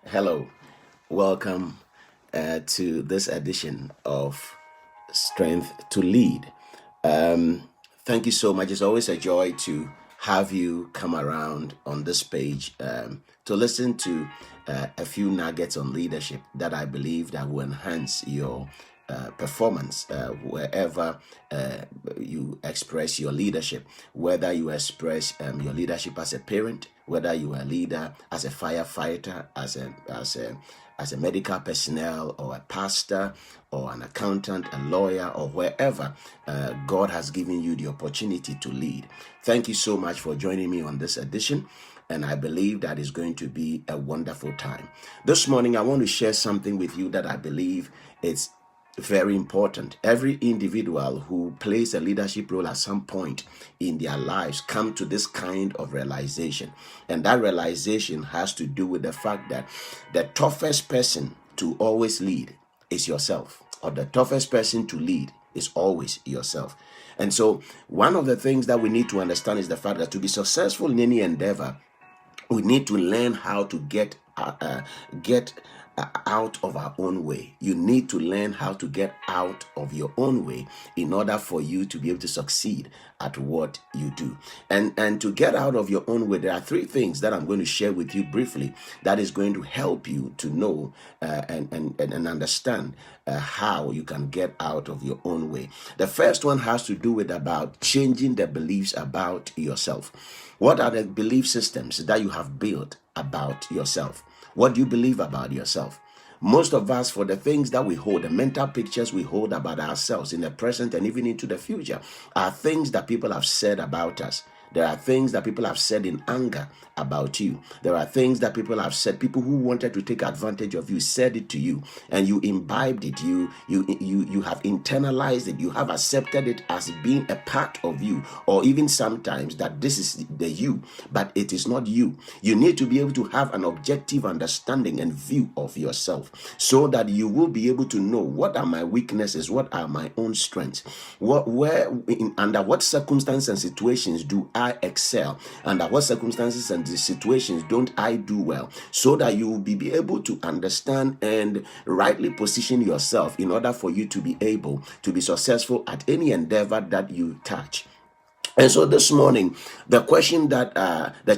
Hello, welcome to this edition of Strength to Lead. Um, Thank you so much. It's always a joy to have you come around on this page to listen to a few nuggets on leadership that I believe that will enhance your performance wherever you express your leadership, whether you express your leadership as a parent, whether you are a leader as a firefighter, as a medical personnel, or a pastor, or an accountant, a lawyer, or wherever God has given you the opportunity to lead. Thank you so much for joining me on this edition. And I believe that is going to be a wonderful time. This morning, I want to share something with you that I believe is very important. Every individual who plays a leadership role at some point in their lives come to this kind of realization. And that realization has to do with the fact that the toughest person to always lead is yourself, or the toughest person to lead is always yourself. And so one of the things that we need to understand is the fact that to be successful in any endeavor, we need to learn how to get out of our own way. You need to learn how to get out of your own way in order for you to be able to succeed at what you do. And to get out of your own way, there are three things that I'm going to share with you briefly that is going to help you to know and understand how you can get out of your own way. The first one has to do with about changing the beliefs about yourself. What are the belief systems that you have built about yourself? What do you believe about yourself? Most of us, for the things that we hold, the mental pictures we hold about ourselves in the present and even into the future, are things that people have said about us. There are things that people have said in anger about you. There are things that people have said. People who wanted to take advantage of you said it to you, and you imbibed it. You have internalized it. You have accepted it as being a part of you, or even sometimes that this is the you, but it is not you. You need to be able to have an objective understanding and view of yourself, so that you will be able to know what are my weaknesses, what are my own strengths, under what circumstances and situations do I excel, under what circumstances and situations don't I do well, so that you will be able to understand and rightly position yourself in order for you to be able to be successful at any endeavor that you touch. And so this morning, the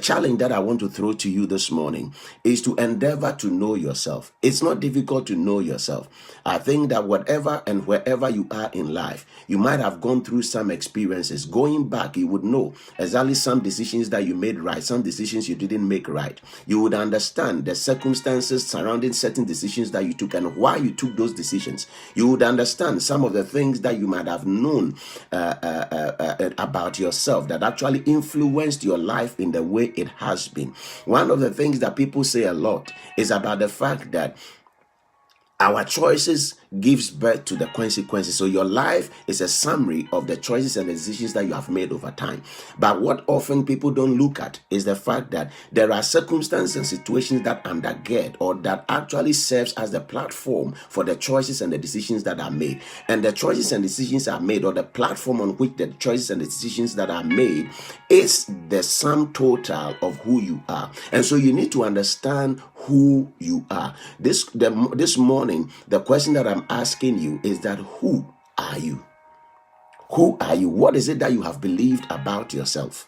challenge that I want to throw to you this morning is to endeavor to know yourself. It's not difficult to know yourself. I think that whatever and wherever you are in life, you might have gone through some experiences. Going back, you would know exactly some decisions that you made right, some decisions you didn't make right. You would understand the circumstances surrounding certain decisions that you took and why you took those decisions. You would understand some of the things that you might have known about yourself that actually influenced your life in the way it has been. One of the things that people say a lot is about the fact that our choices gives birth to the consequences. So your life is a summary of the choices and the decisions that you have made over time. But what often people don't look at is the fact that there are circumstances and situations that undergird or that actually serves as the platform for the choices and the decisions that are made. And the choices and decisions are made, or the platform on which the choices and the decisions that are made, is the sum total of who you are. And so you need to understand who you are. This morning, the question that I'm asking you is that who are you? Who are you? What is it that you have believed about yourself?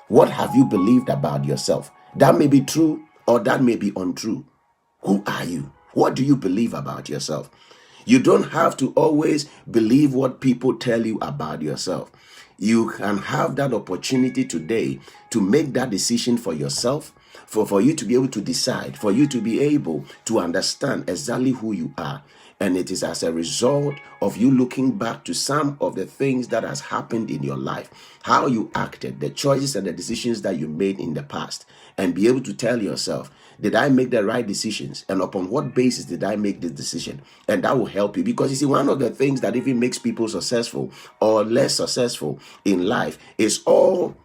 What have you believed about yourself? That may be true or that may be untrue. Who are you? What do you believe about yourself? You don't have to always believe what people tell you about yourself. You can have that opportunity today to make that decision for yourself, for you to be able to decide, for you to be able to understand exactly who you are. And it is as a result of you looking back to some of the things that has happened in your life, how you acted, the choices and the decisions that you made in the past, and be able to tell yourself, did I make the right decisions? And upon what basis did I make this decision? And that will help you, because you see, one of the things that even makes people successful or less successful in life is all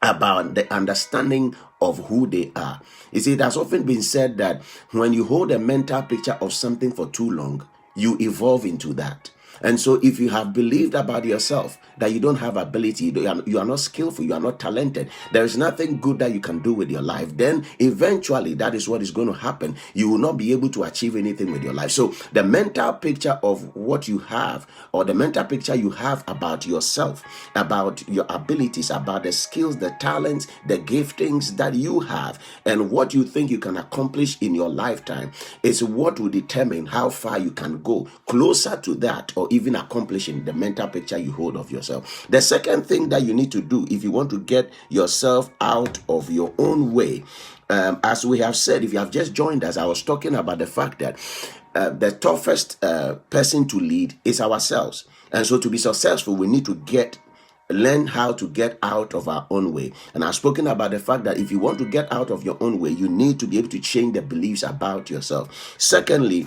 about the understanding of who they are. You see, it has often been said that when you hold a mental picture of something for too long, you evolve into that. And so if you have believed about yourself that you don't have ability, you are not skillful, you are not talented, there is nothing good that you can do with your life, then eventually that is what is going to happen. You will not be able to achieve anything with your life. So the mental picture of what you have, or the mental picture you have about yourself, about your abilities, about the skills, the talents, the giftings that you have, and what you think you can accomplish in your lifetime is what will determine how far you can go closer to that, or even accomplishing the mental picture you hold of yourself. The second thing that you need to do if you want to get yourself out of your own way, as we have said, if you have just joined us, I was talking about the fact that the toughest person to lead is ourselves. And so to be successful, we need to learn how to get out of our own way. And I've spoken about the fact that if you want to get out of your own way, you need to be able to change the beliefs about yourself. Secondly,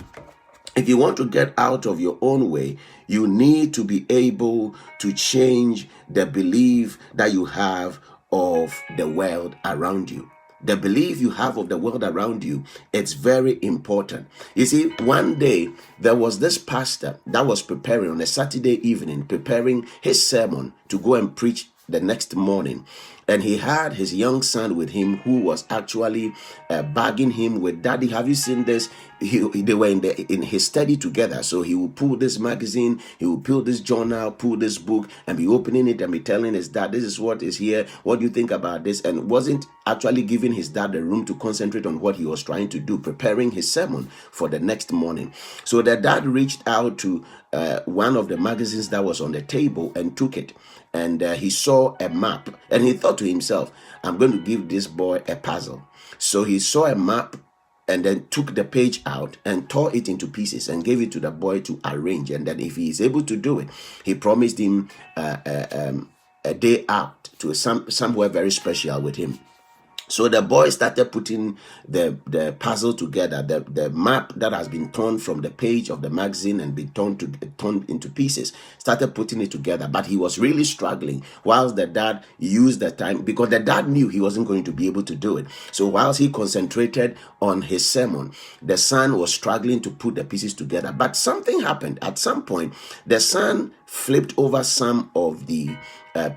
if you want to get out of your own way, you need to be able to change the belief that you have of the world around you. The belief you have of the world around you, it's very important. You see, one day there was this pastor that was preparing on a Saturday evening, preparing his sermon to go and preach the next morning. And he had his young son with him who was actually bugging him with, "Daddy, have you seen this?" They were in his study together. So he would pull this magazine, he would pull this journal, pull this book, and be opening it and be telling his dad, "This is what is here. What do you think about this?" And wasn't actually giving his dad the room to concentrate on what he was trying to do, preparing his sermon for the next morning. So the dad reached out to one of the magazines that was on the table and took it. And he saw a map, and he thought to himself, "I'm going to give this boy a puzzle." So he saw a map and then took the page out and tore it into pieces and gave it to the boy to arrange. And then if he is able to do it, he promised him a day out to somewhere very special with him. So the boy started putting the puzzle together, the map that has been torn from the page of the magazine and been torn into pieces, started putting it together. But he was really struggling, whilst the dad used the time, because the dad knew he wasn't going to be able to do it. So whilst he concentrated on his sermon, the son was struggling to put the pieces together. But something happened. At some point, the son flipped over some of the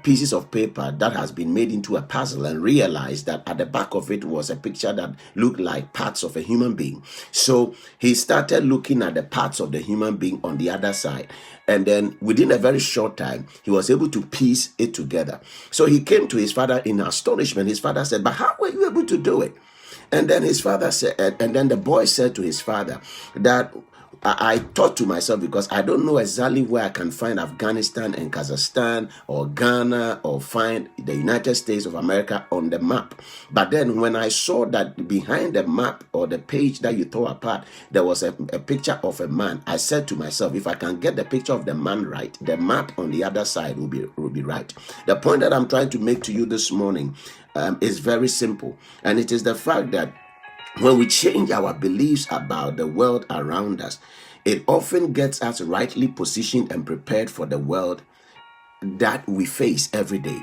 pieces of paper that has been made into a puzzle and realized that at the back of it was a picture that looked like parts of a human being. So he started looking at the parts of the human being on the other side. And then within a very short time, he was able to piece it together. So he came to his father in astonishment. His father said, "But how were you able to do it?" And then his father said, and then the boy said to his father that, I thought to myself, because I don't know exactly where I can find Afghanistan and Kazakhstan or Ghana or find the United States of America on the map. But then when I saw that behind the map or the page that you tore apart, there was a picture of a man, I said to myself, if I can get the picture of the man right, the map on the other side will be right. The point that I'm trying to make to you this morning is very simple. And it is the fact that when we change our beliefs about the world around us, it often gets us rightly positioned and prepared for the world that we face every day.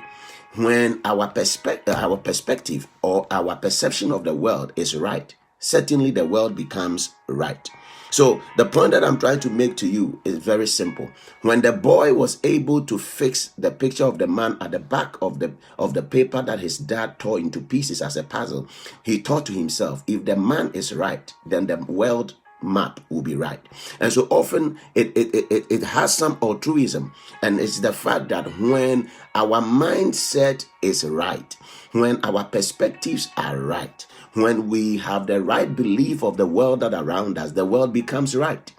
When our perspective or our perception of the world is right, certainly the world becomes right. So the point that I'm trying to make to you is very simple. When the boy was able to fix the picture of the man at the back of the paper that his dad tore into pieces as a puzzle, he thought to himself, if the man is right, then the world map will be right. And so often it has some altruism, and it's the fact that when our mindset is right, when our perspectives are right, when we have the right belief of the world that around us, the world becomes right.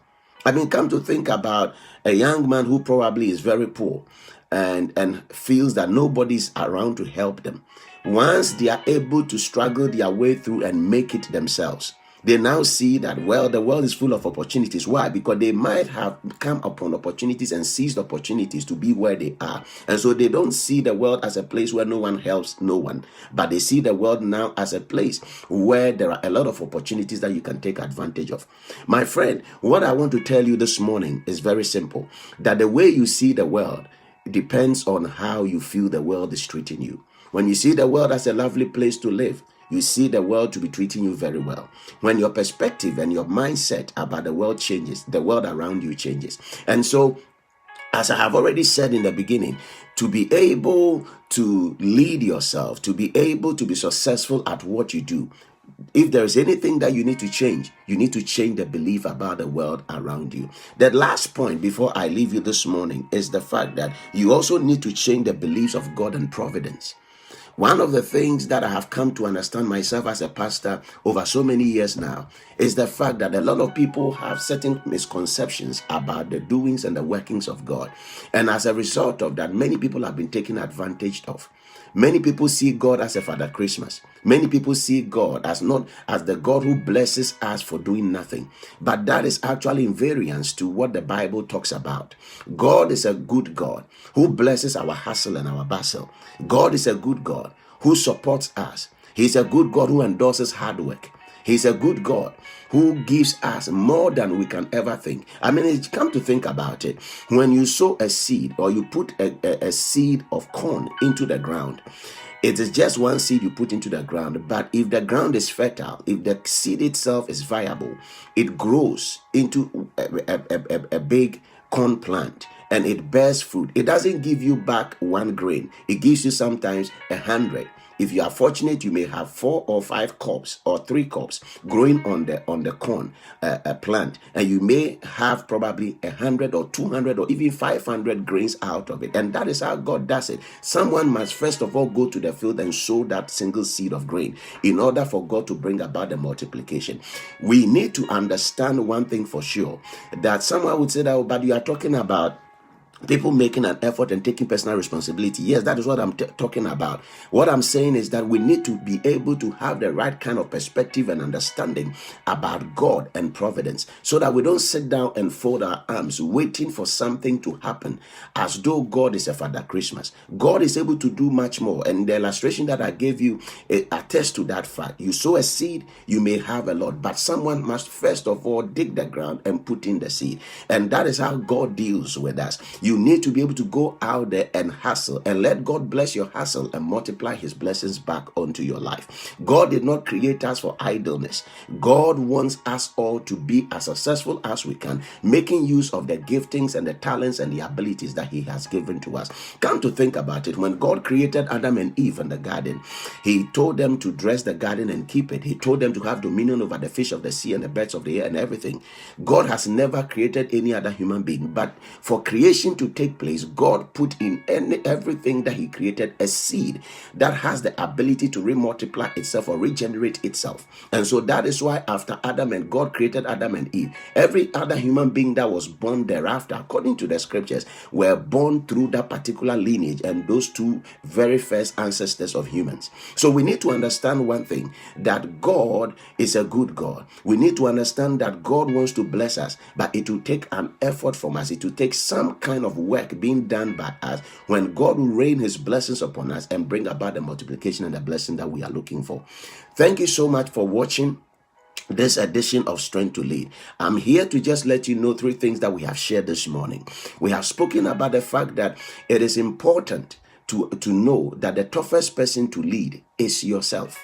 I mean, come to think about a young man who probably is very poor and feels that nobody's around to help them. Once they are able to struggle their way through and make it themselves, they now see that, well, the world is full of opportunities. Why? Because they might have come upon opportunities and seized opportunities to be where they are. And so they don't see the world as a place where no one helps no one, but they see the world now as a place where there are a lot of opportunities that you can take advantage of. My friend, what I want to tell you this morning is very simple, that the way you see the world depends on how you feel the world is treating you. When you see the world as a lovely place to live, you see the world to be treating you very well. When your perspective and your mindset about the world changes, the world around you changes. And so As I have already said in the beginning, to be able to lead yourself, to be able to be successful at what you do, if there is anything that you need to change the belief about the world around you. The last point before I leave you this morning is the fact that you also need to change the beliefs of God and providence. One of the things that I have come to understand myself as a pastor over so many years now is the fact that a lot of people have certain misconceptions about the doings and the workings of God. And as a result of that, many people have been taken advantage of. Many people see God as a Father Christmas. Many people see God as not as the God who blesses us for doing nothing. But that is actually in variance to what the Bible talks about. God is a good God who blesses our hustle and our bustle. God is a good God who supports us. He's a good God who endorses hard work. He's a good God who gives us more than we can ever think. I mean, it's come to think about it. When you sow a seed or you put a seed of corn into the ground, it is just one seed you put into the ground. But if the ground is fertile, if the seed itself is viable, it grows into a big corn plant and it bears fruit. It doesn't give you back 1 grain. It gives you sometimes 100. If you are fortunate, you may have 4 or 5 cobs or 3 cobs growing on the corn plant, and you may have probably 100 or 200 or even 500 grains out of it. And that is how God does it. Someone must first of all go to the field and sow that single seed of grain in order for God to bring about the multiplication. We need to understand one thing for sure, that someone would say that, oh, but you are talking about people making an effort and taking personal responsibility. Yes, that is what I'm talking about. What I'm saying is that we need to be able to have the right kind of perspective and understanding about God and providence, so that we don't sit down and fold our arms waiting for something to happen as though God is a Father Christmas. God is able to do much more. And the illustration that I gave you attests to that fact. You sow a seed, you may have a lot, but someone must first of all dig the ground and put in the seed. And that is how God deals with us. You need to be able to go out there and hustle and let God bless your hustle and multiply his blessings back onto your life. God did not create us for idleness. God wants us all to be as successful as we can, making use of the giftings and the talents and the abilities that he has given to us. Come to think about it, when God created Adam and Eve in the garden, he told them to dress the garden and keep it. He told them to have dominion over the fish of the sea and the birds of the air and everything. God has never created any other human being, but for creation to take place, God put in everything that he created a seed that has the ability to remultiply itself or regenerate itself. And so that is why after Adam and God created Adam and Eve, every other human being that was born thereafter, according to the scriptures, were born through that particular lineage and those two very first ancestors of humans. So we need to understand one thing, that God is a good God. We need to understand that God wants to bless us, but it will take an effort from us. It will take some kind of work being done by us, when God will rain his blessings upon us and bring about the multiplication and the blessing that we are looking for. Thank you so much for watching this edition of Strength to Lead. I'm here to just let you know 3 things that we have shared this morning. We have spoken about the fact that it is important to know that the toughest person to lead is yourself.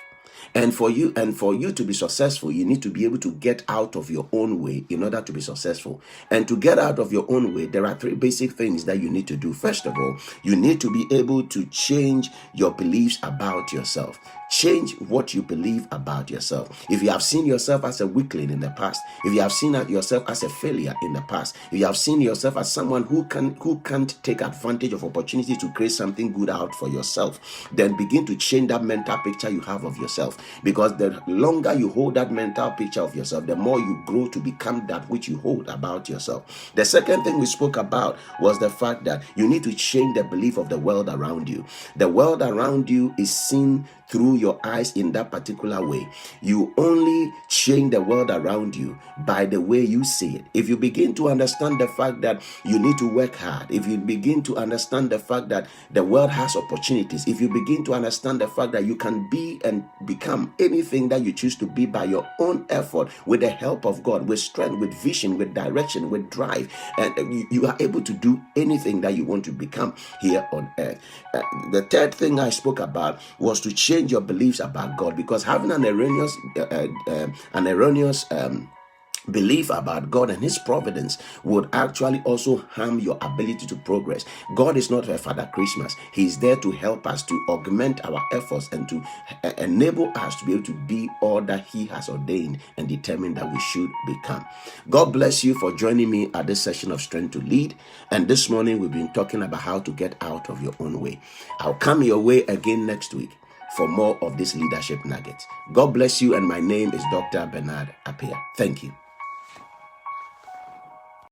And for you to be successful, you need to be able to get out of your own way in order to be successful. And to get out of your own way, there are 3 basic things that you need to do. First of all, you need to be able to change your beliefs about yourself. Change what you believe about yourself. If you have seen yourself as a weakling in the past, if you have seen yourself as a failure in the past, if you have seen yourself as someone who can't take advantage of opportunity to create something good out for yourself, then begin to change that mental picture you have of yourself. Because the longer you hold that mental picture of yourself, the more you grow to become that which you hold about yourself. The second thing we spoke about was the fact that you need to change the belief of the world around you. The world around you is seen through your eyes in that particular way. You only change the world around you by the way you see it. If you begin to understand the fact that you need to work hard, if you begin to understand the fact that the world has opportunities, if you begin to understand the fact that you can be and become anything that you choose to be by your own effort, with the help of God, with strength, with vision, with direction, with drive, and you are able to do anything that you want to become here on earth. The third thing I spoke about was to change your beliefs about God, because having an erroneous belief about God and his providence would actually also harm your ability to progress. God is not a Father Christmas. He's there to help us, to augment our efforts, and to enable us to be able to be all that he has ordained and determined that we should become. God bless you for joining me at this session of Strength to Lead. And this morning we've been talking about how to get out of your own way. I'll come your way again next week for more of these leadership nuggets. God bless you, and my name is Dr. Bernard Appiah. Thank you.